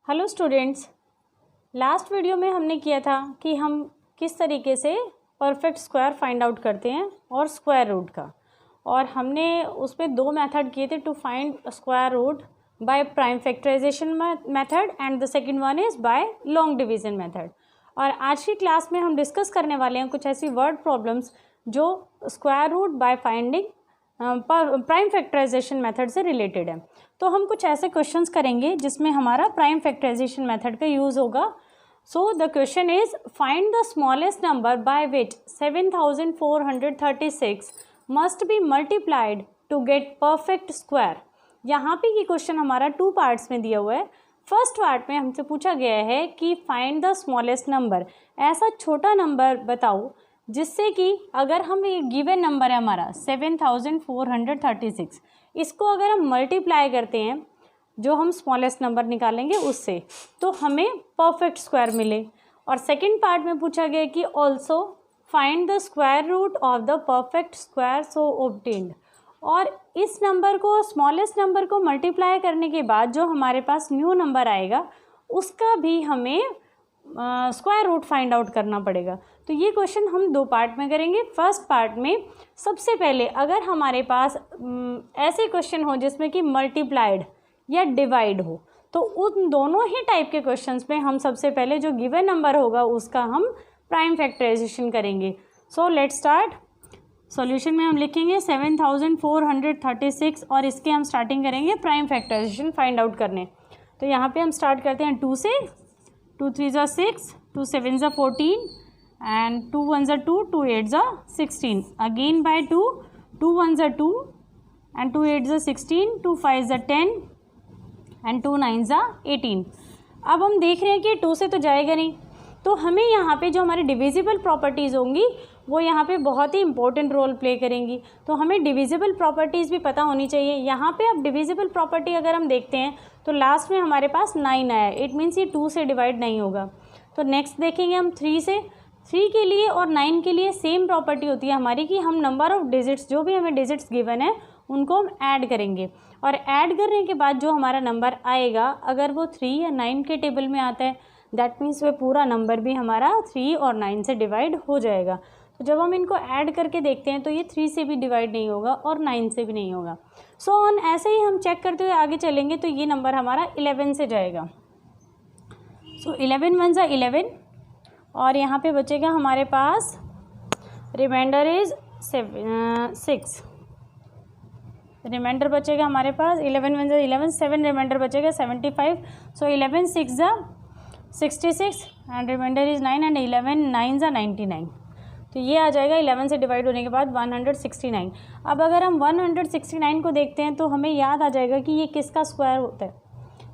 Hello students, last video में हमने किया था कि हम किस तरीके से परफेक्ट स्क्वायर फाइंड आउट करते हैं और स्क्वायर रूट का, और हमने उसमें दो मेथड किए थे to find square root by prime factorization method and the second one is by long division method. और आज की क्लास में हम डिस्कस करने वाले हैं कुछ ऐसी वर्ड प्रॉब्लम्स जो square root by finding prime factorization method से रिलेटेड है। तो हम कुछ ऐसे क्वेश्चंस करेंगे जिसमें हमारा प्राइम फैक्टराइजेशन मेथड का यूज़ होगा। So the question is find the smallest number by which 7436 must be multiplied to get perfect square. यहाँ पे ये क्वेश्चन हमारा टू पार्ट्स में दिया हुआ है। फर्स्ट पार्ट में हमसे पूछा गया है कि फाइंड द स्मॉलेस्ट नंबर, ऐसा छोटा नंबर बताओ जिससे कि अगर हम ये गिवन नंबर है हमारा 7436, इसको अगर हम मल्टीप्लाई करते हैं जो हम स्मॉलेस्ट नंबर निकालेंगे उससे, तो हमें परफेक्ट स्क्वायर मिले। और सेकंड पार्ट में पूछा गया कि also find the square root of the perfect square so obtained. और इस नंबर को, स्मॉलेस्ट नंबर को मल्टीप्लाई करने के बाद जो हमारे पास न्यू नंबर आएगा उसका भी हमें स्क्वायर रूट फाइंड आउट करना पड़ेगा। तो ये क्वेश्चन हम दो पार्ट में करेंगे। फर्स्ट पार्ट में सबसे पहले अगर हमारे पास ऐसे क्वेश्चन हो जिसमें कि मल्टीप्लाइड या डिवाइड हो, तो उन दोनों ही टाइप के क्वेश्चंस में हम सबसे पहले जो गिवन नंबर होगा उसका हम प्राइम फैक्टराइजेशन करेंगे। So let's start. सॉल्यूशन में हम लिखेंगे 7436 और इसके हम स्टार्टिंग करेंगे प्राइम फैक्टराइजेशन फाइंड आउट करने। तो यहाँ पे हम स्टार्ट करते हैं 2 से। 2 3 ज़ा 6, 2 7 ज़ा 14 and 2 1 ज़ा 2, 2 8 ज़ा 16, again by 2, 2 1 ज़ा 2 and 2 8 ज़ा 16, 2 5 ज़ा 10 and 2 9 ज़ा 18। अब हम देख रहे हैं कि 2 से तो जाएगा नहीं, तो हमें यहाँ पे जो हमारी डिविजिबल प्रॉपर्टीज़ होंगी वो यहाँ पे बहुत ही इंपॉर्टेंट रोल प्ले करेंगी। तो हमें डिविजिबल प्रॉपर्टीज़ भी पता होनी चाहिए। यहाँ पे अब डिविजिबल प्रॉपर्टी अगर हम देखते हैं तो लास्ट में हमारे पास 9 आया, इट मीन्स ये 2 से डिवाइड नहीं होगा। तो नेक्स्ट देखेंगे हम 3 से। 3 के लिए और 9 के लिए सेम प्रॉपर्टी होती है हमारी कि हम नंबर ऑफ़ डिजिट्स, जो भी हमें डिजिट्स गिवन है उनको हम ऐड करेंगे, और ऐड करने के बाद जो हमारा नंबर आएगा अगर वो 3 या 9 के टेबल में आता है, दैट मीन्स वह पूरा नंबर भी हमारा 3 और 9 से डिवाइड हो जाएगा। तो जब हम इनको ऐड करके देखते हैं तो ये 3 से भी डिवाइड नहीं होगा और 9 से भी नहीं होगा। सो ऑन ऐसे ही हम चेक करते हुए आगे चलेंगे तो ये नंबर हमारा 11 से जाएगा। सो 11 1 ज़ा 11 और यहाँ पे बचेगा हमारे पास रिमाइंडर इज 6। रिमाइंडर बचेगा हमारे पास 11 1 ज़ा 11, 7 रिमाइंडर बचेगा 75। सो 11 6 ज़ा 66 एंड रिमाइंडर इज 9 एंड 11 9 ज़ा 99। तो ये आ जाएगा 11 से डिवाइड होने के बाद 169। अब अगर हम 169 को देखते हैं तो हमें याद आ जाएगा कि ये किसका स्क्वायर होता है।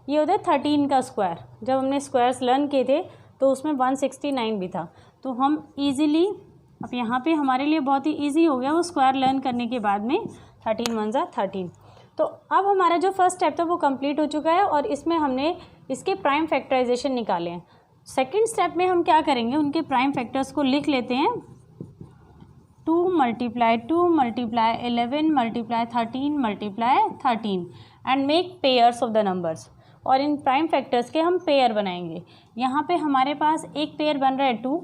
ये होता है 13 का स्क्वायर। जब हमने स्क्वायर्स लर्न किए थे तो उसमें 169 भी था। तो हम इजीली, अब यहाँ पे हमारे लिए बहुत ही इजी हो गया वो स्क्वायर लर्न करने के बाद में 13 1 ज़ा 13। तो अब हमारा जो फर्स्ट स्टेप था वो कंप्लीट हो चुका है और इसमें हमने इसके प्राइम फैक्टराइजेशन निकाले हैं। सेकेंड स्टेप में हम क्या करेंगे, उनके प्राइम फैक्टर्स को लिख लेते हैं। 2 multiply 11 multiply 13 multiply 13 and make pairs of the numbers। और इन प्राइम फैक्टर्स के हम पेयर बनाएंगे। यहाँ पे हमारे पास एक पेयर बन रहा है 2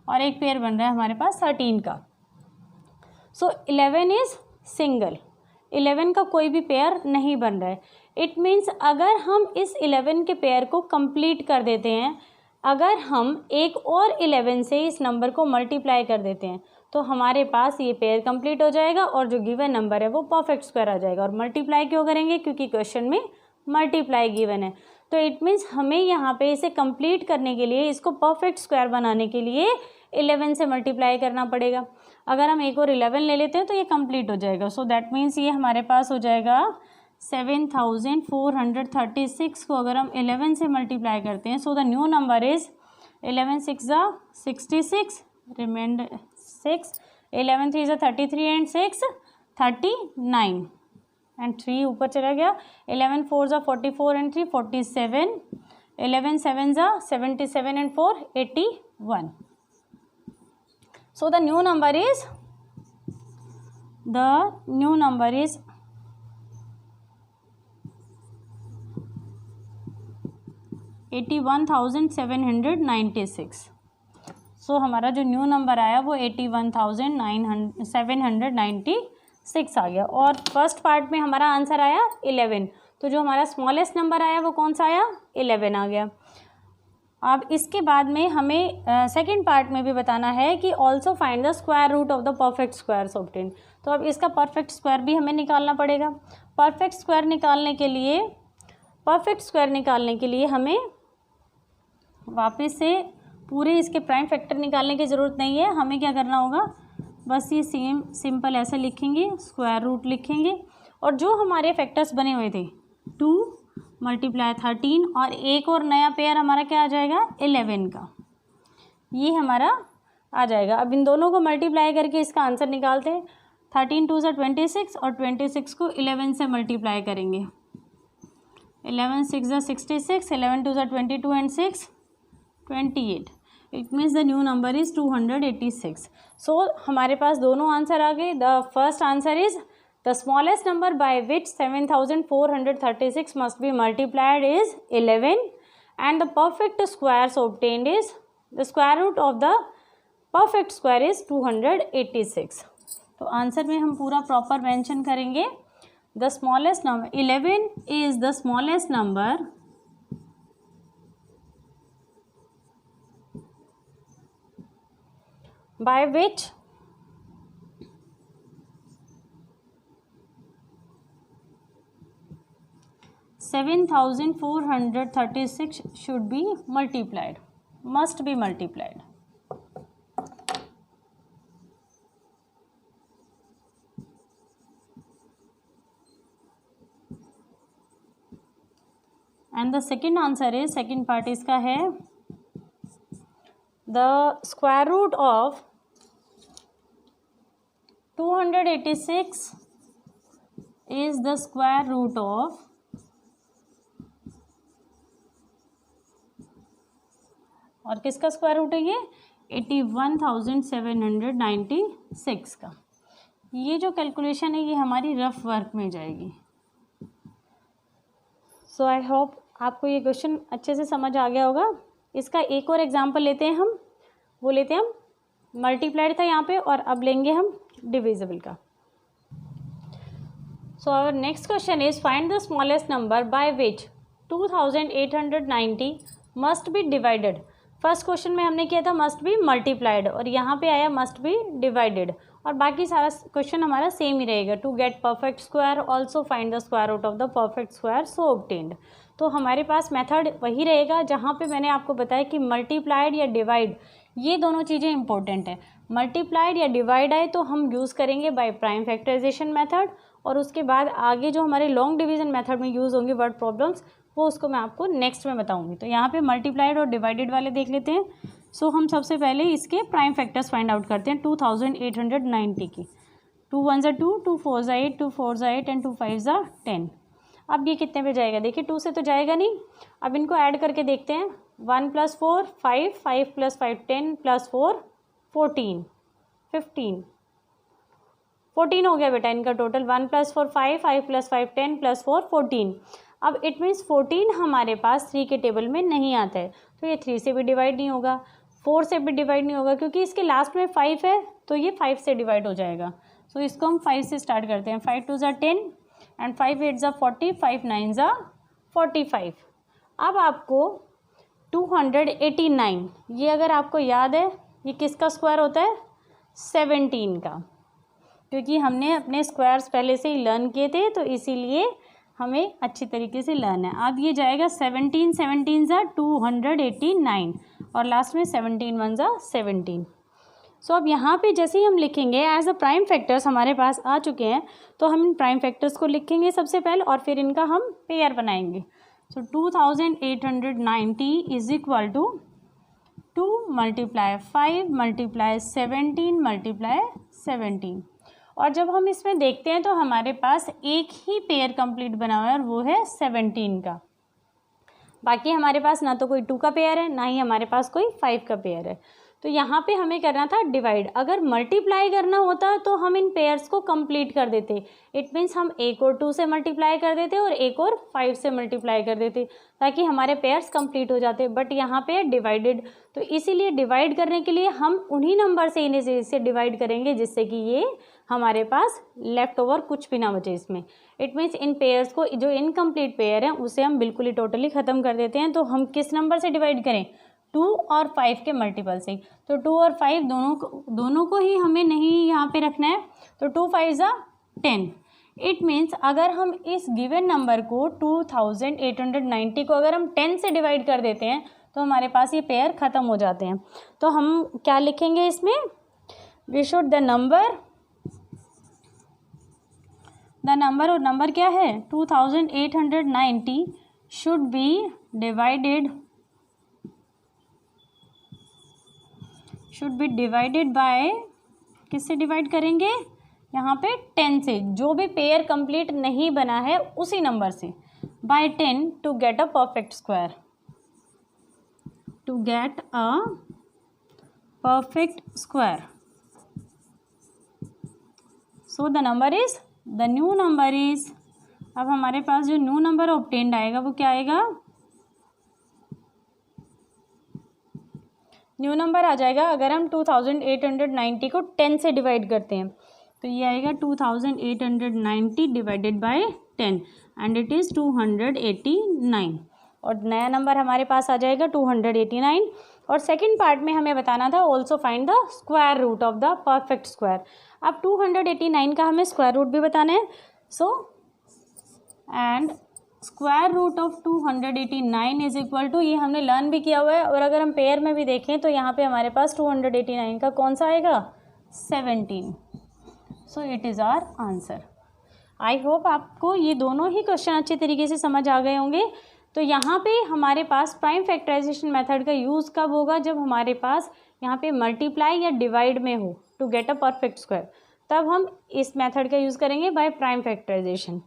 और एक पेयर बन रहा है हमारे पास 13 का। सो 11 इज़ सिंगल, 11 का कोई भी पेयर नहीं बन रहा है। इट मीन्स अगर हम इस 11 के पेयर को कंप्लीट कर देते हैं, अगर हम एक और 11 से इस नंबर को मल्टीप्लाई कर देते हैं तो हमारे पास ये पेयर कंप्लीट हो जाएगा और जो गिवन नंबर है वो परफेक्ट स्क्वायर आ जाएगा। और मल्टीप्लाई क्यों करेंगे, क्योंकि क्वेश्चन में मल्टीप्लाई गिवन है। तो इट मीन्स हमें यहाँ पे इसे कंप्लीट करने के लिए, इसको परफेक्ट स्क्वायर बनाने के लिए 11 से मल्टीप्लाई करना पड़ेगा। अगर हम एक और 11 ले लेते हैं तो ये कंप्लीट हो जाएगा। सो दैट मीन्स ये हमारे पास हो जाएगा 7436 को अगर हम 11 से मल्टीप्लाई करते हैं, सो द न्यू नंबर इज़ 11 6 ज़ा 66, रिमाइंडर 6, 11 3 ज़ा 33 एंड 6 39 एंड 3 ऊपर चला गया। 11 4 ज़ा 44 एंड 3 47, 11 7 ज़ा 77 and 4 81। So the new number is 81,796। सो हमारा जो न्यू नंबर आया वो 81,796 आ गया। और फर्स्ट पार्ट में हमारा आंसर आया 11, तो जो हमारा स्मॉलेस्ट नंबर आया वो कौन सा आया, 11 आ गया। अब इसके बाद में हमें सेकंड पार्ट में भी बताना है कि also find the square root of the perfect squares obtain. तो अब इसका परफेक्ट स्क्वायर भी हमें निकालना पड़ेगा। परफेक्ट स्क्वायर निकालने के लिए हमें वापस से पूरे इसके प्राइम फैक्टर निकालने की ज़रूरत नहीं है। हमें क्या करना होगा, बस ये सेम सिंपल ऐसे लिखेंगे, स्क्वायर रूट लिखेंगे, और जो हमारे फैक्टर्स बने हुए थे 2 × 13 और एक और नया पेयर हमारा क्या आ जाएगा 11 का, ये हमारा आ जाएगा। अब इन दोनों को मल्टीप्लाई करके इसका आंसर निकालते हैं। 13 2 26 और 26 को 11 से मल्टीप्लाई करेंगे। 11 6 66, 11 2 22 and 6 28। It means the new number is 286। So हमारे पास दोनों आंसर आ गए। The first answer is the smallest number by which 7436 must be multiplied is 11 and the perfect squares obtained is the square root of the perfect square is 286। तो answer में हम पूरा proper mention करेंगे। The smallest number 11 is the smallest number by which 7436 should be multiplied, must be multiplied. And the second answer is, second part इसका है the square root of 286 is the square root of और किसका square root है ये 81,796 का। ये जो calculation है ये हमारी रफ वर्क में जाएगी। सो आई होप आपको ये क्वेश्चन अच्छे से समझ आ गया होगा। इसका एक और एग्जांपल लेते हैं हम, वो लेते हैं हम मल्टीप्लाइड था यहाँ पे, और अब लेंगे हम डिविजिबल का। So our next question is find the smallest number by which 2890 must be divided. First question में हमने किया था मस्ट बी मल्टीप्लाइड, और यहाँ पे आया मस्ट बी डिवाइडेड, और बाकी सारा क्वेश्चन हमारा सेम ही रहेगा। To get perfect square also find the square root of the perfect square so obtained. तो हमारे पास मेथड वही रहेगा जहाँ पे मैंने आपको बताया कि मल्टीप्लाइड या डिवाइड, ये दोनों चीज़ें इंपॉर्टेंट है। मल्टीप्लाइड या डिवाइड आए तो हम यूज़ करेंगे बाय प्राइम फैक्टराइजेशन मेथड, और उसके बाद आगे जो हमारे लॉन्ग डिवीजन मेथड में यूज़ होंगे वर्ड प्रॉब्लम्स, वो उसको मैं आपको नेक्स्ट में बताऊंगी। तो यहाँ पे मल्टीप्लाइड और डिवाइडेड वाले देख लेते हैं। सो हम सबसे पहले इसके प्राइम फैक्टर्स फाइंड आउट करते हैं 2890 की। 2 1 2, 2 4 8, 2 4 8 एंड 2 5 10। अब ये कितने पे जाएगा, देखिए 2 से तो जाएगा नहीं। अब इनको ऐड करके देखते हैं। 1 + 4 5, 5 + 5 10 + 4 14 15 14 हो गया बेटा इनका टोटल। 1 + 4 5, 5 + 5 10 + 4 14। अब इट मीन्स 14 हमारे पास 3 के टेबल में नहीं आता है, तो ये 3 से भी डिवाइड नहीं होगा, 4 से भी डिवाइड नहीं होगा, क्योंकि इसके लास्ट में 5 है, तो ये 5 से डिवाइड हो जाएगा। सो इसको हम 5 से स्टार्ट करते हैं। 5 2 10 एंड 5 8 40, 5 9 45। अब आपको 289, ये अगर आपको याद है ये किसका स्क्वायर होता है 17 का, क्योंकि हमने अपने स्क्वायर्स पहले से ही लर्न किए थे, तो इसीलिए हमें अच्छी तरीके से लर्न है। अब ये जाएगा 17 17 289 और लास्ट में 17 1 17। सो अब यहाँ पे जैसे ही हम लिखेंगे एज अ प्राइम फैक्टर्स हमारे पास आ चुके हैं, तो हम इन प्राइम फैक्टर्स को लिखेंगे सबसे पहले और फिर इनका हम पेयर बनाएंगे। सो 2890 इज इक्वल टू 2 × 5 × 17 × 17। और जब हम इसमें देखते हैं तो हमारे पास एक ही पेयर कंप्लीट बना हुआ है और वो है 17 का। बाकी हमारे पास ना तो कोई 2 का पेयर है, ना ही हमारे पास कोई 5 का पेयर है। तो यहाँ पे हमें करना था डिवाइड। अगर मल्टीप्लाई करना होता तो हम इन पेयर्स को कंप्लीट कर देते। इट मीन्स हम एक और 2 से मल्टीप्लाई कर देते और एक और 5 से मल्टीप्लाई कर देते ताकि हमारे पेयर्स कंप्लीट हो जाते। बट यहाँ पे डिवाइडेड, तो इसीलिए डिवाइड करने के लिए हम उन्हीं नंबर से इन्हें से डिवाइड करेंगे जिससे कि ये हमारे पास लेफ्ट ओवर कुछ भी ना बचे इसमें। इट मीन्स इन पेयर्स को, जो इनकम्प्लीट पेयर हैं उसे हम बिल्कुल ही टोटली ख़त्म कर देते हैं। तो हम किस नंबर से डिवाइड करें? 2 और 5 के मल्टीपल से। तो 2 और 5 दोनों को ही हमें नहीं यहाँ पे रखना है। तो 2 5 ज़ा 10। इट मीन्स अगर हम इस गिवन नंबर को 2890 को अगर हम 10 से डिवाइड कर देते हैं तो हमारे पास ये पेयर ख़त्म हो जाते हैं। तो हम क्या लिखेंगे इसमें? वी शुड द नंबर और नंबर क्या है? 2890 शुड बी डिवाइडेड बाय, किससे डिवाइड करेंगे? यहाँ पे 10 से, जो भी पेयर कंप्लीट नहीं बना है उसी नंबर से, by 10 to get a perfect square. To get a perfect square, so the new number is, अब हमारे पास जो न्यू नंबर ऑब्टेन्ड आएगा वो क्या आएगा? न्यू नंबर आ जाएगा अगर हम 2890 को 10 से डिवाइड करते हैं तो ये आएगा 2890 divided by 10 and it is 289। और नया नंबर हमारे पास आ जाएगा 289। और सेकंड पार्ट में हमें बताना था also find the square root of the perfect square. अब 289 का हमें स्क्वायर रूट भी बताना है। So and square root of 289 is equal to, ये हमने लर्न भी किया हुआ है। और अगर हम पेयर में भी देखें तो यहाँ पे हमारे पास 289 का कौन सा आएगा? 17। So it is our answer. I hope आपको ये दोनों ही क्वेश्चन अच्छे तरीके से समझ आ गए होंगे। तो यहाँ पे हमारे पास प्राइम फैक्टराइजेशन मेथड का यूज़ कब होगा? जब हमारे पास यहाँ पे मल्टीप्लाई या डिवाइड में हो to get a perfect square, तब हम इस मेथड का यूज़ करेंगे बाय प्राइम फैक्टराइजेशन।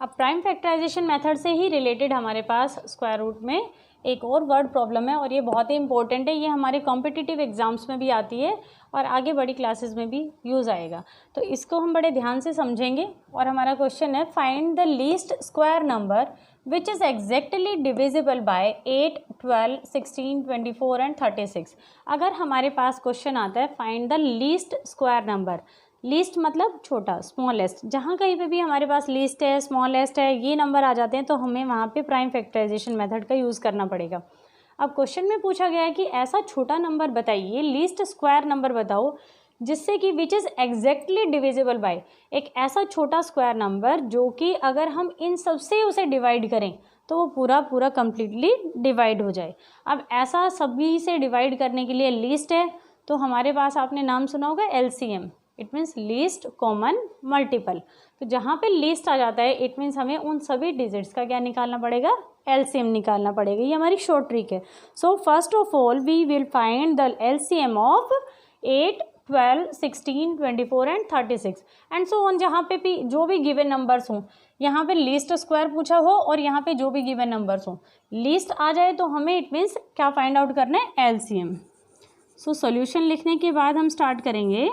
अब प्राइम फैक्टराइजेशन मेथड से ही रिलेटेड हमारे पास स्क्वायर रूट में एक और वर्ड प्रॉब्लम है और ये बहुत ही इंपॉर्टेंट है। ये हमारे कॉम्पिटिटिव एग्जाम्स में भी आती है और आगे बड़ी क्लासेस में भी यूज़ आएगा। तो इसको हम बड़े ध्यान से समझेंगे। और हमारा क्वेश्चन है, find the least square number which is exactly divisible by 8, 12, 16, 24 and 36। अगर हमारे पास क्वेश्चन आता है find the least square number, least मतलब छोटा, स्मॉलेस्ट, जहाँ कहीं पे भी हमारे पास लीस्ट है, स्मॉलेस्ट है, ये नंबर आ जाते हैं तो हमें वहाँ पे प्राइम फैक्टराइजेशन मेथड का यूज़ करना पड़ेगा। अब क्वेश्चन में पूछा गया है कि ऐसा छोटा नंबर बताइए, लीस्ट स्क्वायर नंबर बताओ जिससे कि which is exactly divisible by, एक ऐसा छोटा स्क्वायर नंबर जो कि अगर हम इन सब से उसे डिवाइड करें तो वो पूरा कम्प्लीटली डिवाइड हो जाए। अब ऐसा सभी से डिवाइड करने के लिए लीस्ट है, तो हमारे पास आपने नाम सुना होगा LCM, it means least common multiple. तो जहाँ पे लीस्ट आ जाता है इट मीन्स हमें उन सभी डिजिट्स का क्या निकालना पड़ेगा? LCM निकालना पड़ेगा। ये हमारी शॉर्ट ट्रिक है। So first of all we will find the LCM of 8, 12, 16, 24 and 36 and so on. जहाँ पे भी जो भी गिवन नंबर्स हों, यहाँ पे लीस्ट स्क्वायर पूछा हो और यहाँ पे जो भी गिवन नंबर्स हों, लीस्ट आ जाए तो हमें इट मीन्स क्या फाइंड आउट करना है? LCM। सो सॉल्यूशन लिखने के बाद हम स्टार्ट करेंगे।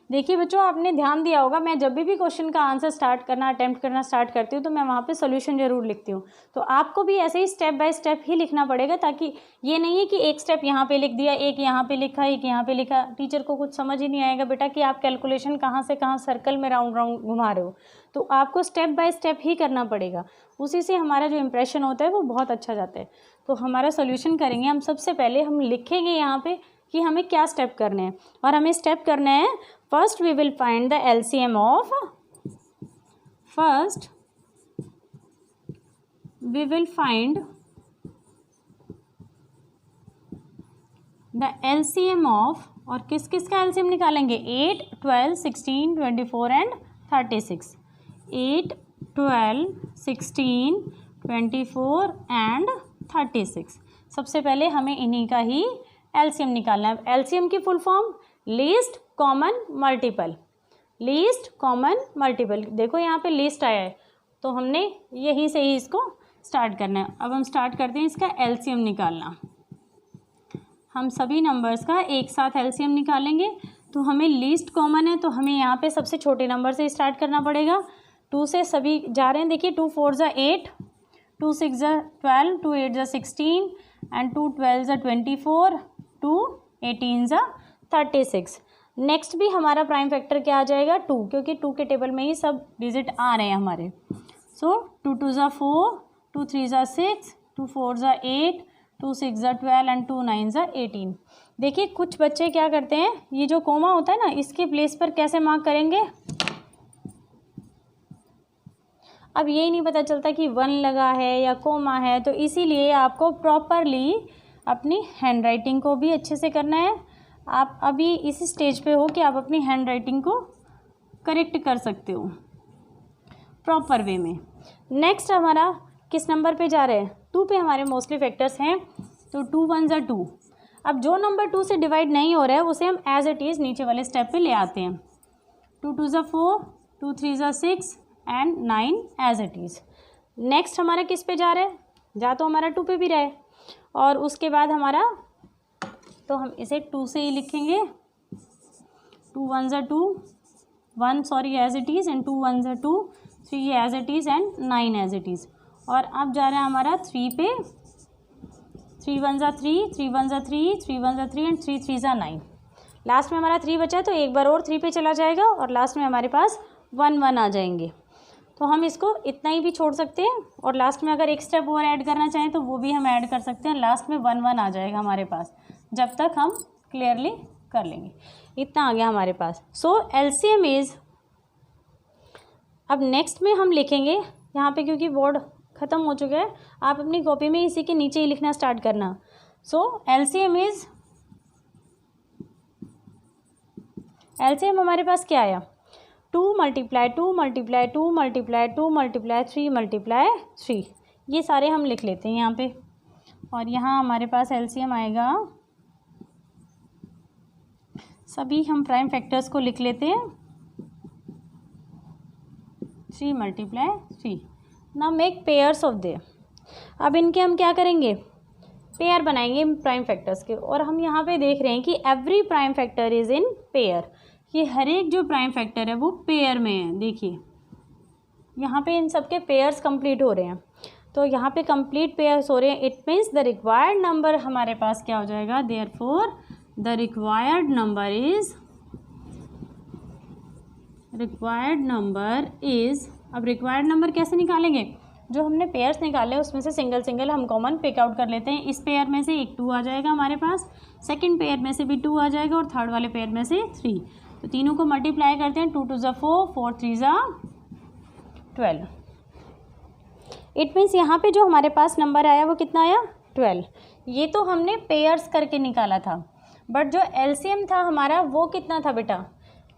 देखिए बच्चों, आपने ध्यान दिया होगा मैं जब भी क्वेश्चन का आंसर स्टार्ट करना, अटेम्प्ट करना स्टार्ट करती हूँ तो मैं वहाँ पे सॉल्यूशन जरूर लिखती हूँ। तो आपको भी ऐसे ही स्टेप बाय स्टेप ही लिखना पड़ेगा, ताकि ये नहीं है कि एक स्टेप यहाँ पे लिख दिया, एक यहाँ पे लिखा, एक यहाँ पे लिखा, टीचर को कुछ समझ ही नहीं आएगा बेटा कि आप कैलकुलेशन कहाँ से कहाँ सर्कल में राउंड राउंड घुमा रहे हो। तो आपको स्टेप बाय स्टेप ही करना पड़ेगा, उसी से हमारा जो इम्प्रेशन होता है वो बहुत अच्छा जाता है। तो हमारा सोल्यूशन करेंगे हम, सबसे पहले हम लिखेंगे यहाँ पे कि हमें क्या स्टेप करने हैं, और हमें स्टेप करने हैं first we will find the LCM of, first we will find the LCM of, और किस किस का LCM निकालेंगे? 8, 12, 16, 24 एंड 36। 8, 12, 16, 24 एंड 36। सबसे पहले हमें इन्हीं का ही LCM निकालना है। LCM की full form least common multiple, least common multiple. देखो यहाँ पे लीस्ट आया है तो हमने यहीं से ही इसको स्टार्ट करना है। अब हम स्टार्ट करते हैं इसका एलसीएम निकालना। हम सभी नंबर्स का एक साथ एलसीएम निकालेंगे। तो हमें लीस्ट कॉमन है, तो हमें यहाँ पे सबसे छोटे नंबर से स्टार्ट करना पड़ेगा। 2 से सभी जा रहे हैं, देखिए 2 4 ज़ा 8, 2 6 ज़ा 12, 2 8 ज़ा 16 एंड 2 12 ज़ा 24, 2 18 ज़ा 36। नेक्स्ट भी हमारा प्राइम फैक्टर क्या आ जाएगा 2, क्योंकि 2 के टेबल में ही सब डिजिट आ रहे हैं हमारे। सो 2 2 ज़ा 4, 2 3 ज़ा 6, 2 4 ज़ा 8, 2 6 ज़ा 12 एंड 2 9 ज़ा 18। देखिए कुछ बच्चे क्या करते हैं, ये जो कोमा होता है ना, इसके प्लेस पर कैसे मार्क करेंगे। अब यही नहीं पता चलता कि 1 लगा है या कोमा है, तो इसीलिए आपको प्रॉपरली अपनी हैंड राइटिंग को भी अच्छे से करना है। आप अभी इस स्टेज पे हो कि आप अपनी हैंड राइटिंग को करेक्ट कर सकते हो प्रॉपर वे में। नेक्स्ट हमारा किस नंबर पे जा रहे हैं, 2 पे हमारे मोस्टली फैक्टर्स हैं। तो 2 1 ज़ा 2। अब जो नंबर 2 से डिवाइड नहीं हो रहा है उसे हम एज इट इज़ नीचे वाले स्टेप पे ले आते हैं। 2 2 ज़ा 4, 2 3 ज़ा 6 and 9 as it is. Next हमारा किस पे जा रहा है, जा तो हमारा 2 पे भी रहा है, और उसके बाद हमारा, तो हम इसे 2 से ही लिखेंगे। 2 1 ज़ा 2, 1 sorry as it is, and 2 1 ज़ा 2, 3 as it is and 9 as it is. और अब जा रहा है हमारा 3 पे, 3 1 ज़ा 3, 3 1 ज़ा 3, 3 1 ज़ा 3 एंड 3 3 ज़ा 9। लास्ट में हमारा 3 बचा है, तो एक बार और 3 पे चला जाएगा और लास्ट में हमारे पास 1 1 आ जाएंगे। तो हम इसको इतना ही भी छोड़ सकते हैं, और लास्ट में अगर एक स्टेप और ऐड करना चाहें तो वो भी हम ऐड कर सकते हैं। लास्ट में 1 1 आ जाएगा हमारे पास, जब तक हम क्लियरली कर लेंगे। इतना आ गया हमारे पास। सो एलसीएम इज़, अब नेक्स्ट में हम लिखेंगे यहाँ पे, क्योंकि बोर्ड ख़त्म हो चुका है, आप अपनी कॉपी में इसी के नीचे ही लिखना स्टार्ट करना। सो एलसीएम इज़, एलसीएम हमारे पास क्या आया, 2 × 2 × 2 × 2 × 3 × 3। ये सारे हम लिख लेते हैं यहाँ पे, और यहाँ हमारे पास एलसीएम आएगा, सभी हम प्राइम फैक्टर्स को लिख लेते हैं, 3 × 3। नाउ मेक पेयर्स ऑफ दे। अब इनके हम क्या करेंगे, पेयर बनाएंगे प्राइम फैक्टर्स के। और हम यहाँ पे देख रहे हैं कि every prime factor is in pair, ये हर एक जो प्राइम फैक्टर है वो पेयर में है। देखिए यहाँ पे इन सब के पेयर्स कंप्लीट हो रहे हैं, तो यहाँ पे कंप्लीट पेयर्स हो रहे हैं। It means the required number हमारे पास क्या हो जाएगा, therefore the required number is, अब रिक्वायर्ड नंबर कैसे निकालेंगे, जो हमने पेयर्स निकाले उसमें से सिंगल सिंगल हम कॉमन पिक आउट कर लेते हैं। इस पेयर में से एक 2 आ जाएगा हमारे पास, सेकंड पेयर में से भी 2 आ जाएगा, और थर्ड वाले पेयर में से 3। तो तीनों को मल्टीप्लाई करते हैं, 2 2 ज़ा 4, 4 3 ज़ा 12। इट मीन्स यहाँ पे जो हमारे पास नंबर आया वो कितना आया, 12। ये तो हमने पेयर्स करके निकाला था, बट जो एलसीएम था हमारा वो कितना था बेटा,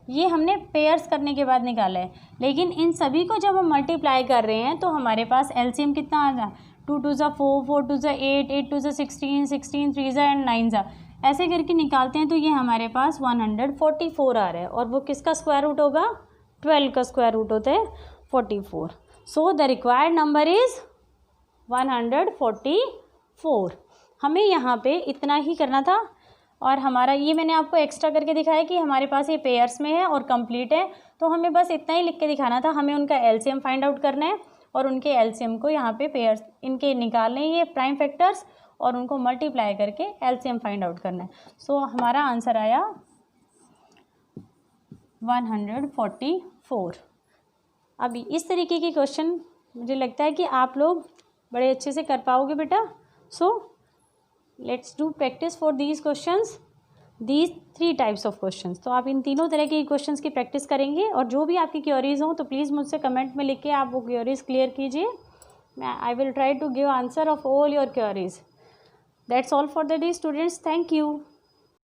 ये हमने पेयर्स करने के बाद निकाला है। लेकिन इन सभी को जब हम मल्टीप्लाई कर रहे हैं तो हमारे पास एलसीएम कितना आ रहा है, 2 2 ज़ा 4, 4 2 ज़ा 8, 8 2 ज़ा 16, 16 3 ज़ा एंड 9 ज़ा, ऐसे करके निकालते हैं। तो ये हमारे पास 144 आ रहा है, और वो किसका स्क्वायर रूट होगा, 12 का स्क्वायर रूट होता है 44। So the required number is 144। हमें यहाँ पे इतना ही करना था, और हमारा ये मैंने आपको एक्स्ट्रा करके दिखाया कि हमारे पास ये पेयर्स में है और कंप्लीट है, तो हमें बस इतना ही लिख के दिखाना था। हमें उनका एलसीएम फाइंड आउट करना है, और उनके एलसीएम को यहाँ पे पेयर्स इनके निकालने हैं, ये प्राइम फैक्टर्स, और उनको मल्टीप्लाई करके एलसीएम फाइंड आउट करना है। सो हमारा आंसर आया 144। अभी इस तरीके के क्वेश्चन मुझे लगता है कि आप लोग बड़े अच्छे से कर पाओगे बेटा। So let's do practice for these questions, these 3 types of questions. तो आप इन तीनों तरह के क्वेश्चंस की प्रैक्टिस करेंगे, और जो भी आपकी क्वेरीज हों तो प्लीज़ मुझसे कमेंट में लिख के आप वो क्वेरीज क्लियर कीजिए। I will try to give answer of all your queries. That's all for the day students, thank you.